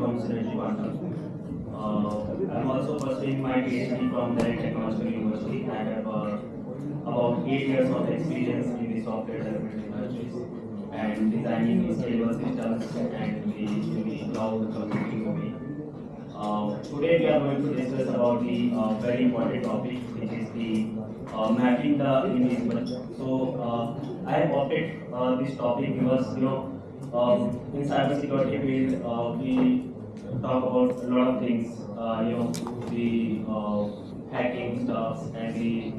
from Synergy Quantum. I'm also pursuing my PhD from the Technological University. I have about 8 years of experience in the software development industries and designing the scalable systems and the cloud computing domain. Today we are going to discuss about the very important topic, which is the mapping the invisible. So I have opted this topic because in cybersecurity field we talk about a lot of things. The hacking stuff and the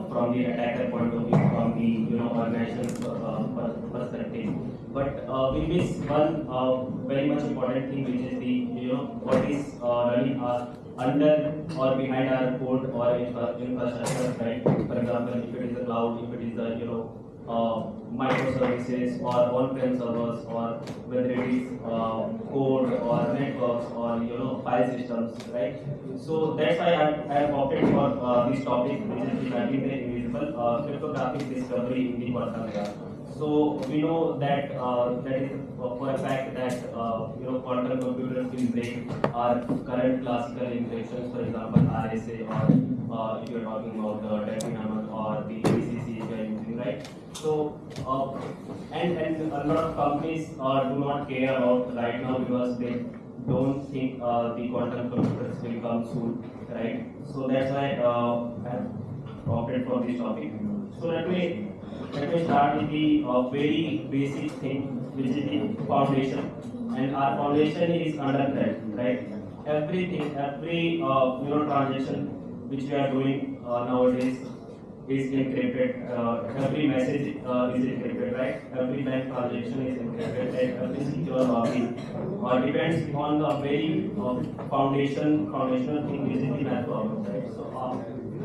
from the attacker point of view, from the organization's perspective. But we miss one very much important thing, which is the what is running under or behind our code or infrastructure, right? For example, if it is the cloud, if it is the microservices or on-prem servers, or whether it is code or networks or file systems, right? So that's why I have opted for this topic, which is the mapping the invisible cryptographic discovery in the quantum era. So we know that that is for a fact that quantum computers will break our current classical encryptions, for example RSA, or if you are talking about the Decryptography or the ACC if you are using, right? So and a lot of companies do not care about right now because they don't think the quantum computers will come soon, right? So that's why I have opted for this topic. So let me start with the very basic thing, which is the foundation. And our foundation is under threat, right? Everything, every transaction which we are doing nowadays is encrypted. Every message is encrypted, right? Every bank transaction is encrypted, and every secure login depends on the very foundational thing, which is the math problem, right? So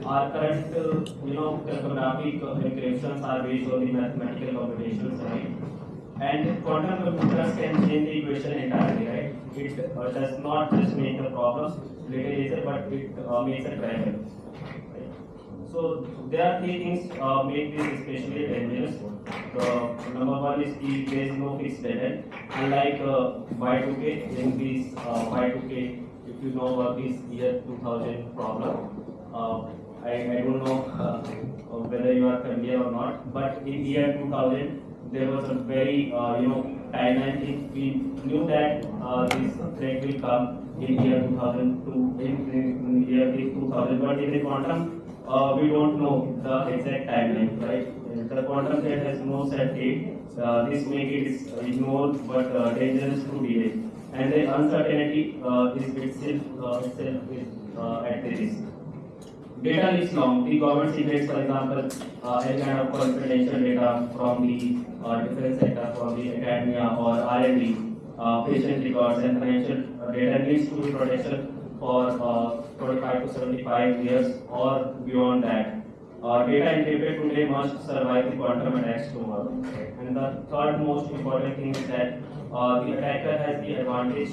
our current cryptographic encryptions are based on the mathematical computations, right? And quantum computers can change the equation entirely, right? It does not just make the problems little easier, but it makes it trivial. Right? So there are three things make this especially dangerous. Number one is there is no fixed dead end. Unlike Y2K, in this Y2K, if you know about this year 2000 problem, I don't know whether you are familiar or not, but in year 2000 there was a very timeline thing. We knew that this threat will come in year 2002, in year 2000, but in the quantum we don't know the exact timeline, right? The quantum threat has no set date. This makes it ignored but dangerous to delay, and the uncertainty is itself is at the risk. Data is long. The government secrets, for example, any kind of confidential data from the defense sector, from the academia or R&D, patient records and financial data needs to be protected for 25 to 75 years or beyond that. Data encrypted today must survive the quantum attacks tomorrow. And the third most important thing is that the attacker has the advantage.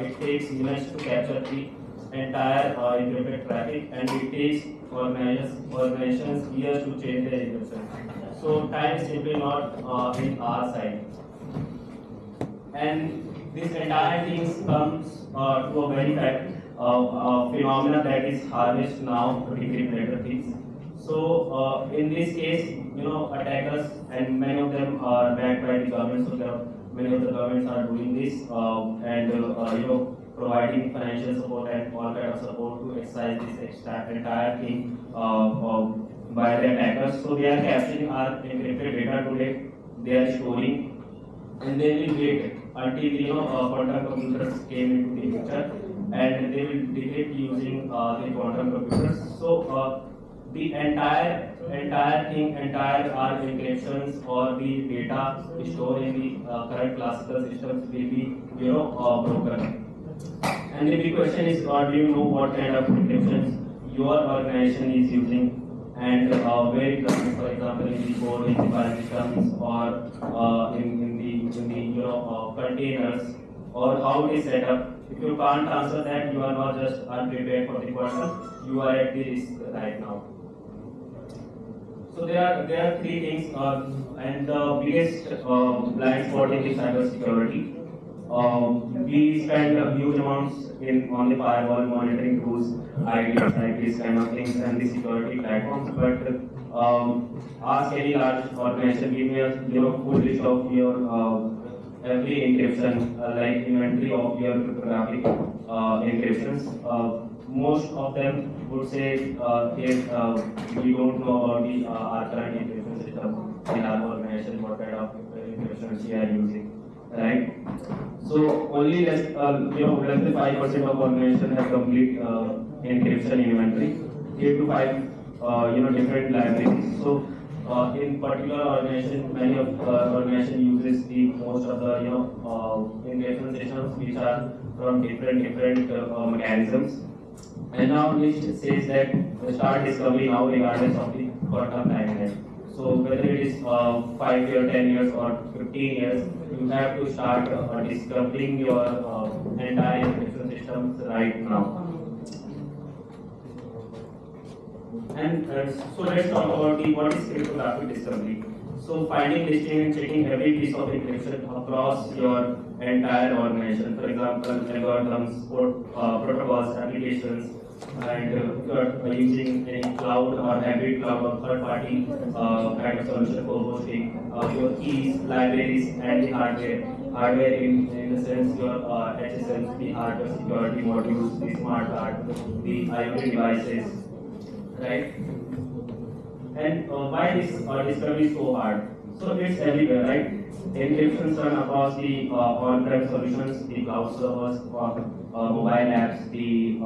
It takes minutes to capture the entire encrypted traffic, and it takes organizations years to change their encryption. So time is simply not in our side. And this entire thing comes to a very phenomena that is harvest now, decrypt later things. So in this case, attackers, and many of them are backed by the government, so many of the governments are doing this and providing financial support and all kind of support to exercise this entire thing by the attackers. So they are capturing our encrypted data today, they are storing, and they will wait until quantum computers came into the picture, and they will decrypt using the quantum computers. So the entire our encryptions or the data stored in the current classical systems will be broken. And the big question is, do you know what kind of encryptions your organization is using, and where it comes, for example, in the code, in the file systems, or in the containers, or how it is set up. If you can't answer that, you are not just unprepared for the quantum, you are at the risk right now. So there are three things, and the biggest blind spot in the cyber security We spend huge amounts in on the firewall monitoring tools, IDs kind of things, and the security platforms. But ask any large organization, give me a full list of your every encryption, like inventory of your cryptographic encryptions. Most of them would say, yes, we don't know about our current encryption system in our organization, what kind of encryption we are using, right? So only less than 5% of organization have complete encryption inventory. 8 to 5 different libraries. So in particular organization, many of organization uses the most of the encryption systems which are from different mechanisms. And now list says that start discovery now regardless of the quantum timeline. So whether it is 5 years, 10 years, or 15 years, you have to start discovering your entire encryption systems right now. And so let's talk about what is cryptographic discovery. So finding, listing, and checking every piece of encryption across your entire organization. For example, algorithms, protocols, applications, and if you are using any cloud or hybrid cloud or third-party kind of solution for hosting, your keys, libraries, and the hardware. Hardware in the sense your HSMs, the hardware security modules, the smart card, the IoT devices, right? And why this discovery is so hard? So it's everywhere, right? Encryptions run across the on-prem solutions, the cloud servers, mobile apps, the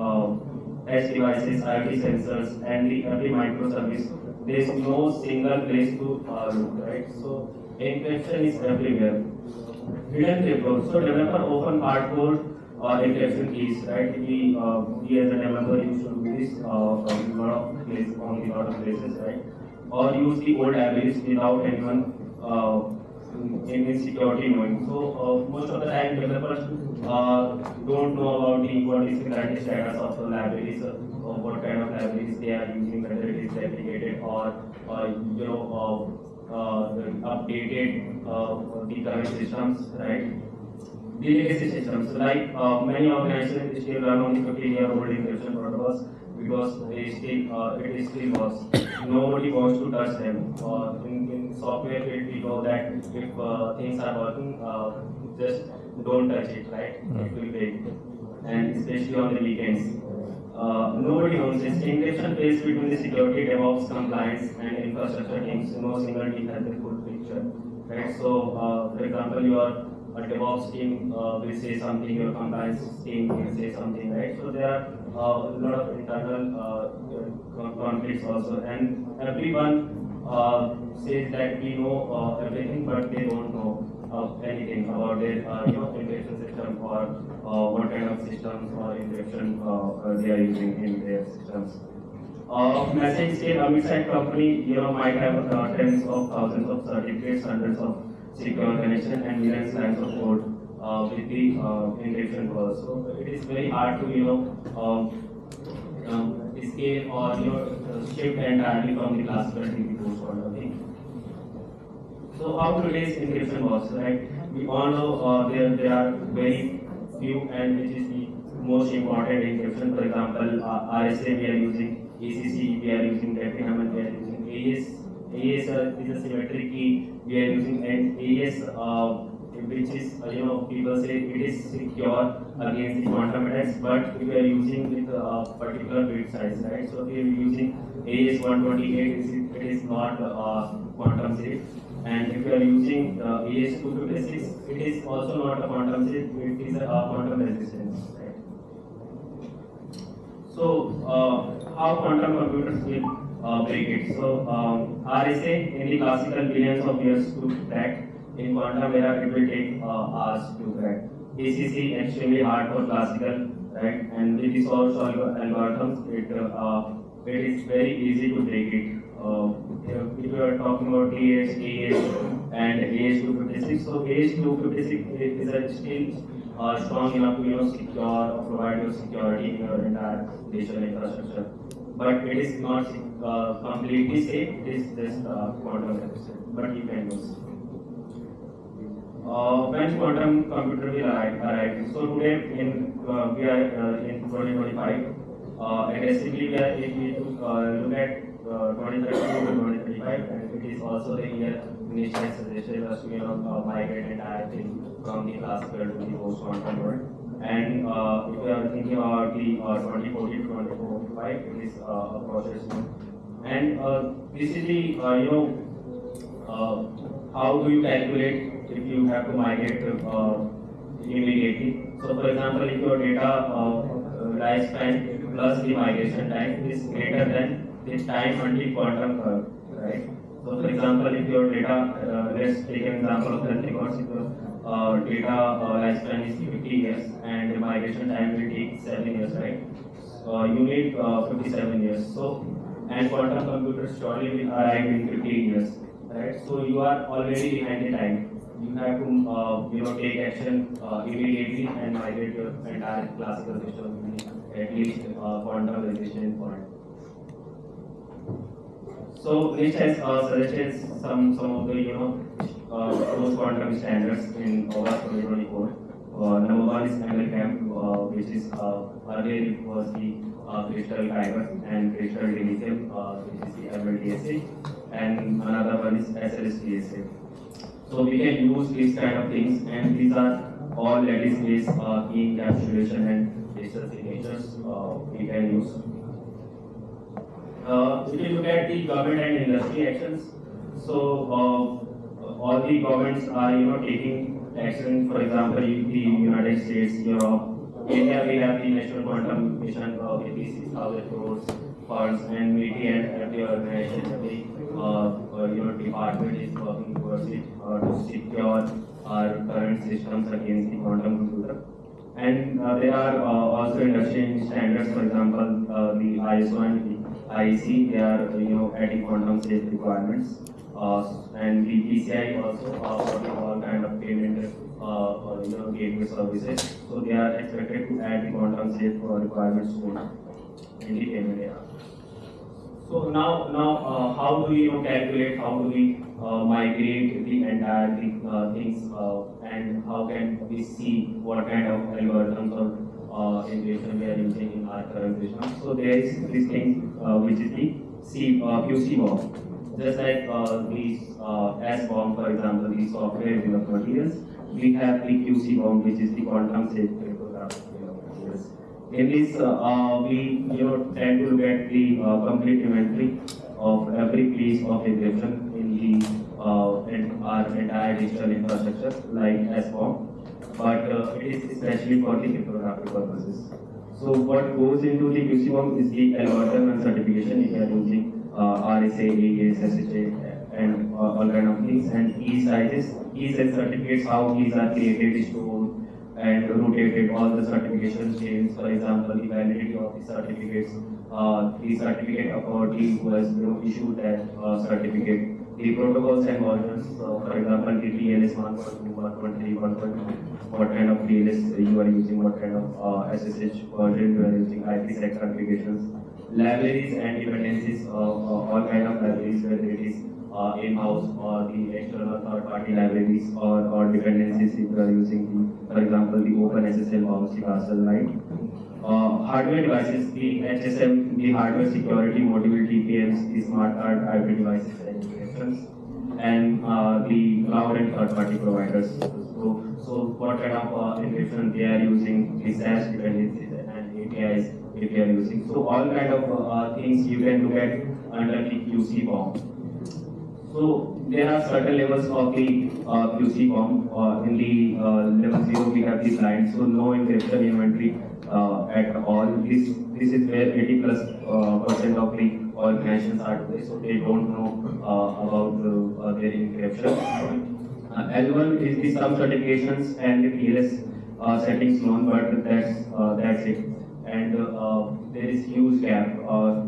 edge devices, IoT sensors, and the every microservice. There is no single place to look, right? So encryption is everywhere. Hidden crypto. So developer open hardcode encryption keys, right? We as a developer used to do this from a lot of places, right? Or use the old libraries without anyone in security knowing. So most of the time developers don't know about what is the current status of the libraries, or what kind of libraries they are using, whether it is replicated or updated the current systems, right? The legacy systems, like many organizations still run on the 15-year-old encryption protocols because it is still works. Nobody wants to touch them. In software field, we know that if things are working, just don't touch it, right? It will break, and especially on the weekends. Nobody owns it. Encryption phase between the security, DevOps, compliance, and infrastructure teams. No single team has the full picture, right? So, for example, your DevOps team will say something, your compliance team will say something, right? So there are a lot of internal conflicts also, and everyone says that we know everything, but they don't know anything about their encryption system, or what kind of systems or encryption they are using in their systems. Message say a mid-sized company might have tens of thousands of certificates, hundreds of secure connection, and millions lines of code with the encryption code. So it is very hard to scale or shift entirely from the classical to the post quantum thing. So how today's encryption works, right? We all know there are very few, and which is the most important encryption. For example, RSA we are using, ECC we are using, Debian we are using, AES is a symmetric key we are using, and AES which is people say it is secure against the quantum attacks, but we are using with a particular bit size, right? So if we are using AES 128, it is not quantum safe, and if you are using AES 256, it is also not a quantum safe, it is a quantum resistance, right? So how quantum computers will break it? So RSA in the classical billions of years to crack. In quantum era, it will take hours to crack. ECC extremely hard for classical, right? And with the solved algorithms, it is very easy to break it. If you are talking about TH, and AH256, so AH256 is still strong enough to secure or provide your security in your entire digital infrastructure. But it is not completely safe. It is just quantum resistant, but you can use. when quantum computer will arrive. So today we are in 2025. Aggressively we are going to look at 2032 to 2035, and it is also the year which has suggested us to migrate entire thing from the classical to the post-quantum world. And if we are thinking about the 2040 to 2045, it is a process. And this is the how do you calculate if you have to migrate immediately? So, for example, if your data lifespan plus the migration time is greater than the time until quantum curve, right? So, for example, if your data, let's take an example of health records. If your data lifespan is 50 years and the migration time will take 7 years, right? You need 57 years. So, and quantum computers surely will arrive in 15 years, right? So you are already behind the time. You have to take action immediately and migrate your entire classical system to at least quantum resistant point. So NIST has suggested some of the post quantum standards in August 2024. Number one is MLCAM, which is earlier it was the crystal fiber and crystal dilithium, which is the MLDSA, and another one is SLSDSA. So we can use these kind of things, and these are all lattice-based key encapsulation and digital signatures we can use. If you look at the government and industry actions, so all the governments are taking action. For example, the United States, Europe, India, we have the National Quantum Mission with the 6,000 crores funds, and MITI and every organization, every department is working towards it to secure our current systems against the quantum computer. And there are also industry standards. For example, the ISO and the IEC, they are adding quantum safe requirements, and the PCI also for all kind of payment gateway services. So they are expected to add the quantum safe requirements in the payment era. So now how do we calculate? How do we migrate the entire things, and how can we see what kind of algorithms or integration we are using in our current system? So there is this thing which is the QC bomb. Just like the S bomb, for example, the software bill of materials, we have the QC bomb, which is the quantum safe cryptographic bill of materials. In this, we tend to look at the complete inventory of every piece of encryption in our entire digital infrastructure, like S bomb, but it is especially for the cryptographic purposes. So what goes into the QC bomb is the algorithm and certification. We are using RSA, AES, SHA, and all kind of things, and keys and certificates, how keys are created, stored, and rotated, all the certification chains. For example, the validity of the certificates, the certificate authority who has issued that certificate, the protocols and versions. For example, the TLS 1.2, 1.3, 1.2, what kind of TLS you are using, what kind of SSH version you are using, IPsec configurations, libraries and dependencies, all kind of libraries, whether it is in-house or the external third-party libraries, or dependencies if you are using, for example, the OpenSSL, Bouncy Castle, right? Hardware devices, the HSM, the hardware security module, TPMs, the smart card hybrid devices and encryptions, and the cloud and third-party providers. So what kind of encryption they are using, the SaaS dependencies and APIs if they are using. So all kind of things you can look at under the QC bomb. So there are certain levels of the QC bomb. In the level 0 we have the client, so no encryption inventory at all. This is where 80+% of the organizations are today, so they don't know about their encryption. L1 is the some certifications and the TLS settings known, but that's it. And there is huge gap,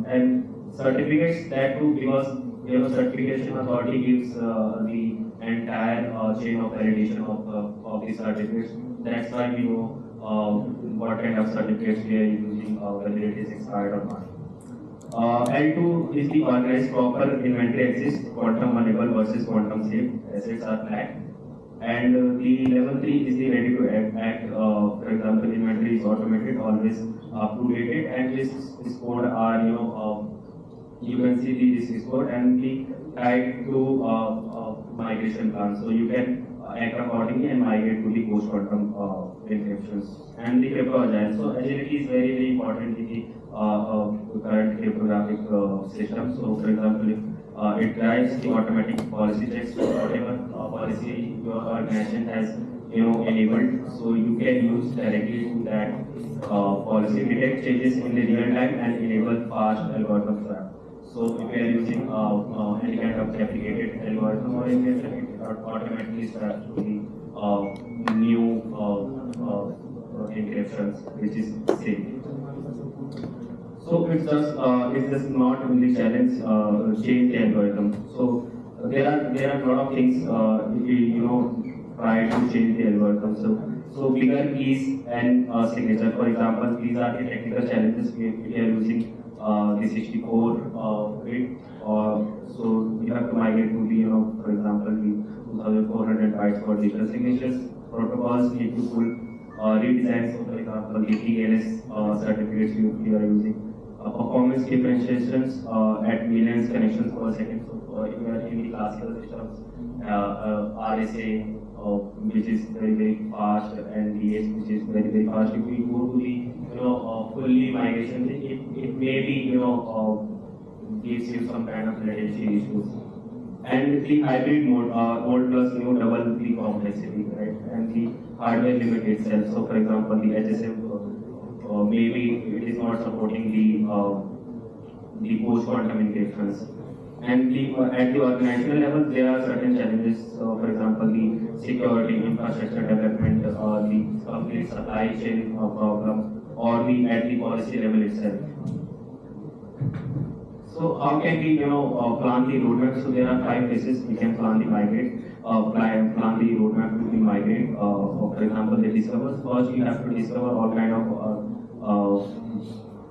and certificates that too, because certification authority gives the entire chain of validation of the certificates. That's why we know what kind of certificates we are using, whether it is expired or not. L2 is the organized proper inventory exists, quantum vulnerable versus quantum safe assets are flagged. And the level 3 is the ready to act. For example, inventory is automated, always up to date, and this code are you can see the risk code and the tied to migration plan. So you can act accordingly and migrate to the post-quantum encryptions and the crypto agile. So agility is very very important in the current cryptographic system. So for example, if it drives the automatic policy checks for whatever policy your organization has enabled. So you can use directly to that policy, detect changes in the real time and enable fast algorithms. So if you are using any kind of deprecated algorithm or encryption, it automatically starts to the new encryptions which is safe. So it's just not only challenge change the algorithm. So there are a lot of things if we try to change the algorithm. So bigger keys and signature. For example, these are the technical challenges we are using the 64 bit. So you have to migrate to the for example the 2400 bytes for digital signatures. Protocols need to pull redesign. So for example, the TLS certificates we are using. Performance differentiations at millions connections per second. So if you are in the classical systems, RSA, which is very very fast, and DH, which is very very fast. If we go to the fully migration, it may be gives you some kind of latency issues. And the hybrid mode, old plus new, double the complexity, right? And the hardware limit itself. So for example, the HSM. Maybe it is not supporting the post-quantum encryptions. And at the organizational level, there are certain challenges. For example, the security, infrastructure development, the complete supply chain problem, or at the policy level itself. So how can we plan the roadmap? So there are 5 phases we can plan the migrate. Plan the roadmap to be migrate. For example, the discover. First, you have to discover all kind of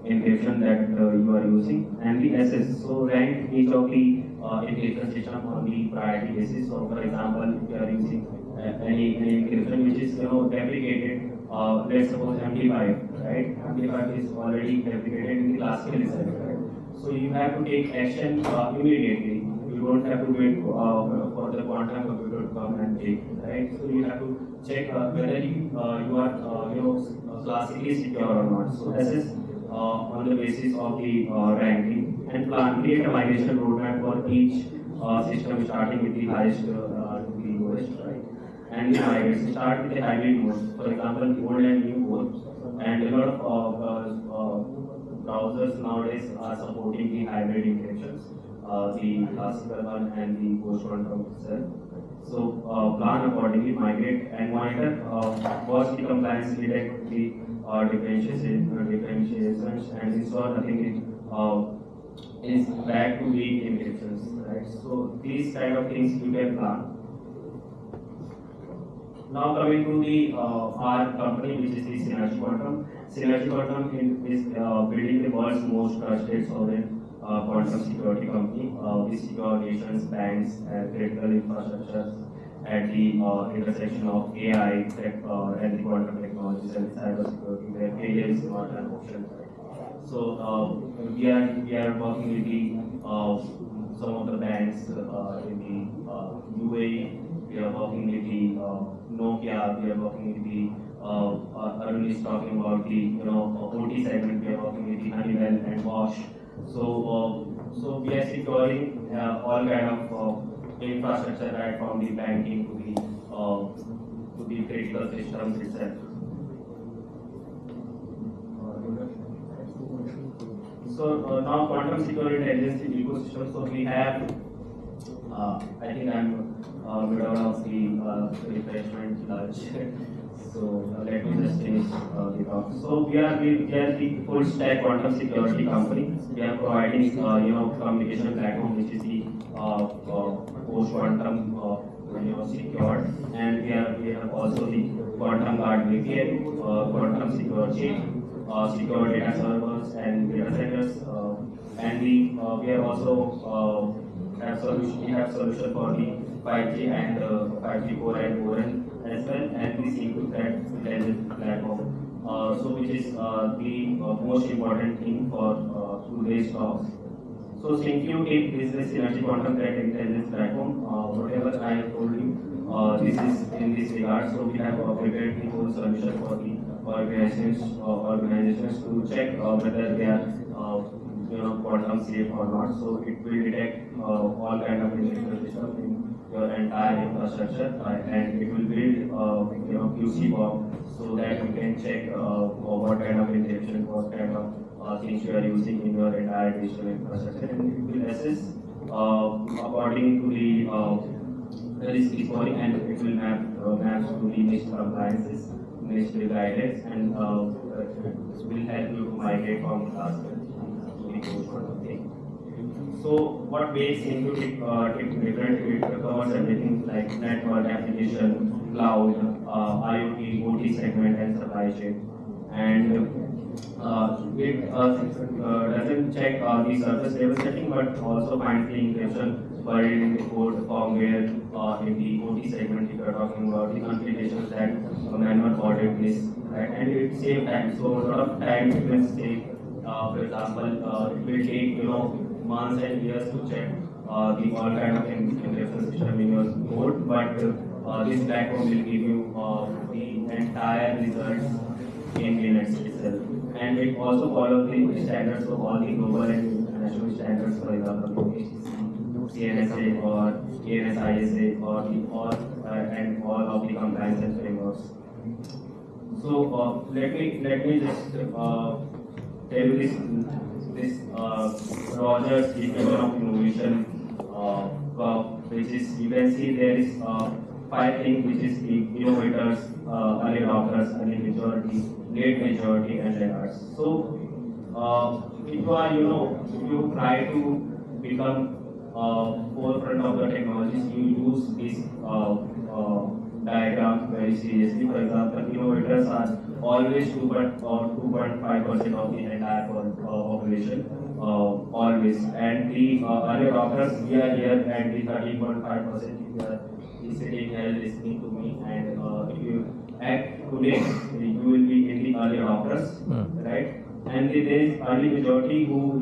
encryption that you are using, and the assess. So rank each of the encryption system on the priority basis. So for example, if you are using any encryption which is deprecated, let's suppose MD5, right? MD5 is already deprecated in the classical itself, right? So you have to take action immediately. You don't have to wait for the quantum computer to come and take, right? So you have to check whether you are classically secure or not. So assess on the basis of the ranking, and create a migration roadmap for each system, starting with the highest to the lowest, right? And the migration start with the hybrid mode. For example, the old and new both, and a lot of browsers nowadays are supporting the hybrid encryptions, the classical one and the post-quantum itself. So plan accordingly, migrate and monitor, watch the compliance, detect the differentiations, and ensure nothing is back to the encryptions, right? So these kind of things you can plan. Now coming to the our company, which is the Synergy Quantum. Synergy Quantum is building the world's most trusted sovereign quantum security company. We secure nations, banks, and critical infrastructures at the intersection of AI and the quantum technologies and cybersecurity, where failure is not an option. So we are working with the some of the banks in the UAE. We are working with the Nokia. We are working with the Arun is talking about the OT segment. We are working with the Honeywell and Bosch. So we are securing all kind of infrastructure, right, from the banking to the critical systems itself. So now quantum secure intelligence ecosystem. So we have, I think I'm middle of the refreshment lunch. So let me just finish the talk. So we are the full stack quantum security company. We are providing communication platform, which is the post quantum secured, and we have also the quantum guard VPN, quantum security, secure data servers and data centers, and we are also have solution. We have solution for the 5G and 5G core and Orange as well, and the Sync Thread intelligence platform. So which is the most important thing for today's talks. So SyncQ is the Synergy Quantum Threat Intelligence platform. Whatever I have told you, this is in this regard. So we have prepared the whole solution for the organizations to check whether they are quantum safe or not. So it will detect all kind of encryption system in your entire infrastructure, and it will build QC bomb so that you can check what kind of encryption, what kind of things you are using in your entire digital infrastructure, and it will assess according to the risk scoring, and it will maps to the NIST compliances, NIST guidelines, and will help you to migrate from class to the course or something. So what makes SyncQ different? It covers everything like network, application, cloud, IoT, OT segment, and supply chain. And it doesn't check the surface level setting, but also finds the encryption buried in the code firmware in the OT segment. If you are talking about the configurations that manual audit is, right? And it saves time. So a lot of time it will save. For example, it will take months and years to check the all kind of encryption system in your code, but this platform will give you the entire results in minutes itself. And it also follows the standards of all the global and international standards, for example, CNSA or ANSISA and all of the compliance and frameworks. So let me just tell you this Rogers definition of innovation curve, which is, you can see there is 5 things, which is the innovators, early adopters, early majority, late majority, and laggards. So if you are, if you try to become forefront of the technologies, you use this diagram very seriously. For example, innovators are always 2.5% of the entire population, always. And the early adopters, we are here at the 13.5%. If you are sitting here listening to me, and if you act today, you will be in the early adopters, right? And there is early majority who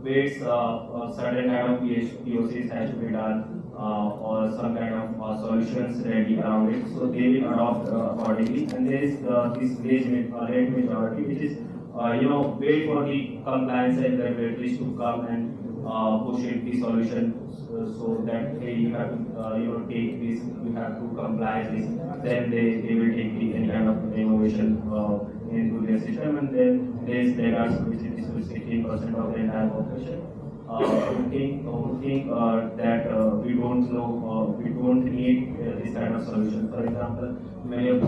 waits a certain kind of POCs has to be done, or some kind of solutions ready around it, so they will adopt accordingly. And there is this late majority, which is wait for the compliance and regulatories to come and push it the solution, so that hey, you have to take this, you have to comply this. Then they will take the any kind of innovation into their system, and then there is laggards, which is 16% of the entire population. Who think that we don't know, we don't need this kind of solution. For example, many of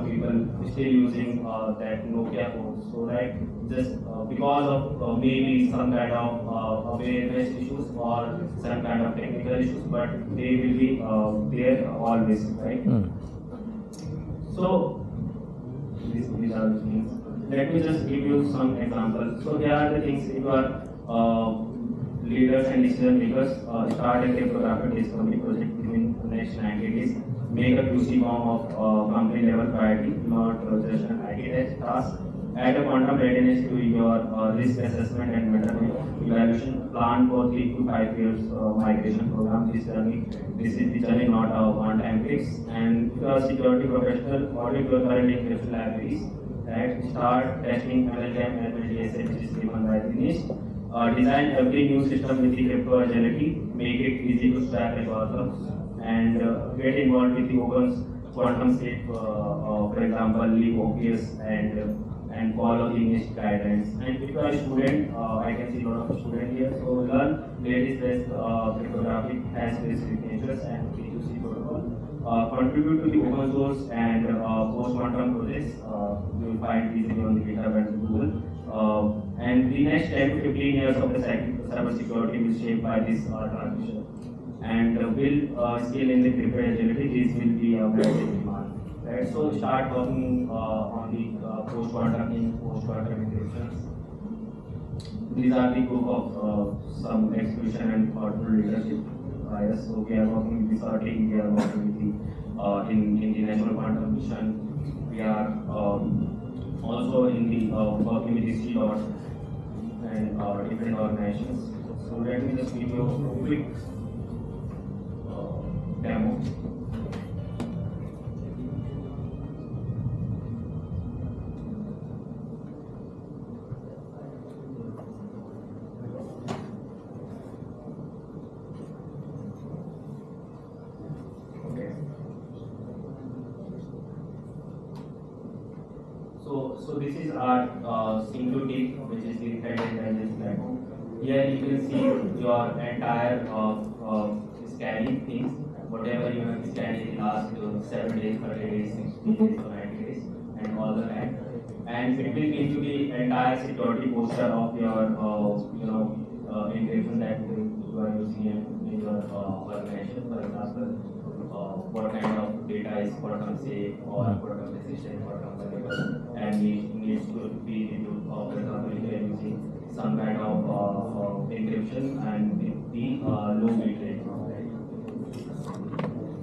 people still using that Nokia phone. So right, just because of maybe some kind of awareness issues or some kind of technical issues, but they will be there always, right? So these are the things. Let me just give you some examples. So here are the things. If you are leaders and decision makers, start a cryptographic discovery project within the next 90 days. Make a QC form of company level priority, not just an IT task. Add a quantum readiness to your risk assessment and meta evaluation. Plan for 3 to 5 years migration program. This is the journey, not a one-time fix. And if you are a security professional, audit your current encryption libraries. Right? Start testing MLTM and MLTSA, which is given by the NIST. Design every new system with the crypto agility, make it easy to stack algorithms, and get involved with the open quantum safe, for example, leave OPS and follow the NIST guidelines. And if you are a student, I can see a lot of students here, so learn latest best cryptographic hash-based signatures and PQC protocol. Contribute to the open source and post-quantum projects. You will find easily on the GitHub and Google. And the next 10 to 15 years of the cyber security will shaped by this transition. And will skill in the crypto agility, this will be a massive demand. Right? So start working on the post-quantum encryptions. These are the proof of some execution and thoughtful leadership. bias. So we are working with the CERT, we are working with in the National Quantum Mission. We are also in the working with the CDOT and different organizations. So let me just give you a quick demo. So this is our Synclutic, which is the threat intelligence platform. Here you can see your entire scanning things, whatever you have scanned in the last 7 days, 30 days, 60 days, or 90 days, and all the time. And it will give you the entire security posture of your encryption that you are using in your organization. For example, what kind of data is quantum safe or quantum resistant, quantum vulnerable, and needs to be reviewed. For example, if you are using some kind of encryption and with the low bit rate.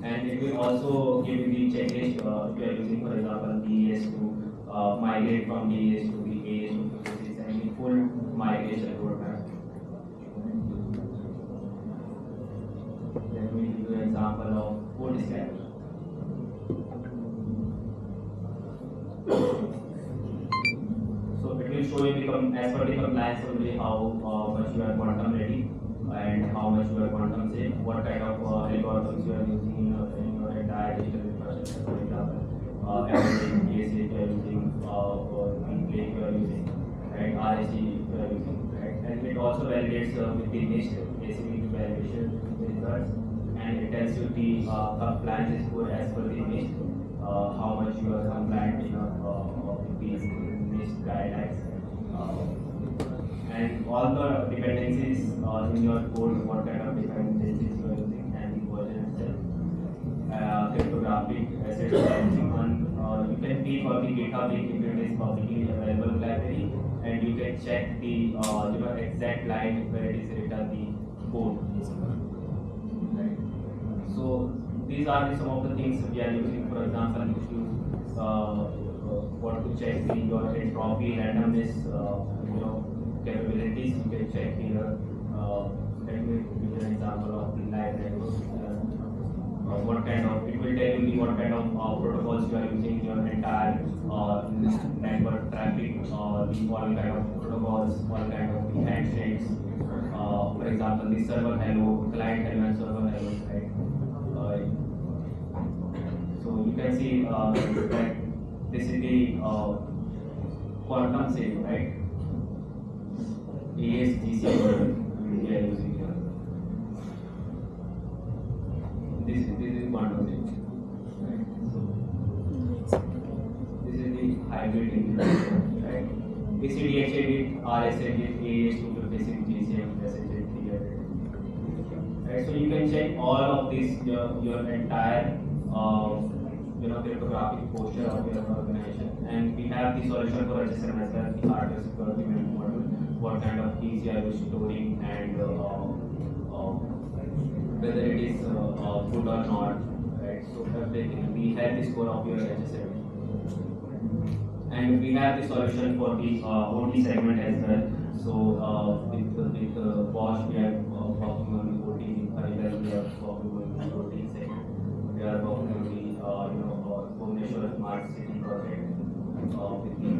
And it will also give you the checklist if you are using, for example, DES to migrate from DES to the AES to Infosys, and the full migration roadmap. Let me give you an example of code scanner. So it will show you as per the compliance only how much you are quantum ready and how much you are quantum safe, what kind of algorithms you are using in your entire digital infrastructure. For example, everything DSA you are using, Play you are using, right? RSC you are using, right? And it also validates with the NIST ACV validation results, and it tells you the compliance score as per the NIST, how much you are compliant with these NIST guidelines. And all the dependencies in your code, what kind of dependencies you are using, and the version itself. Cryptographic assets you are using one. You can click on the GitHub link if it is publicly available library, and you can check the exact line where it is written the code. Right. So these are some of the things we are using. For example, if you want to check your entropy randomness, capabilities, you can check here. Let me give you an example of the live network. What kind of, it will tell you what kind of protocols you are using in your entire network traffic, all kind of protocols, all kind of handshakes. For example, the server hello, client hello, and server hello, right? So you can see that this is the quantum safe, right? ASGC we are using here. This is quantum safe, right? So this is the hybrid encryption, right? ACDHA with RSA with AES-256 GCM SSH 300. Right? So you can check all of this your entire cryptographic posture of your organization, and we have the solution for HSM as well, the hardware security module, what kind of keys you are storing, and whether it is good or not, right? So everything, we have the score of your HSM, and we have the solution for the OT segment as well. So with Bosch, we are working on the OT, Honeywell, we are working on the OT segment. We are working on the Bhubaneswar Smart City project with the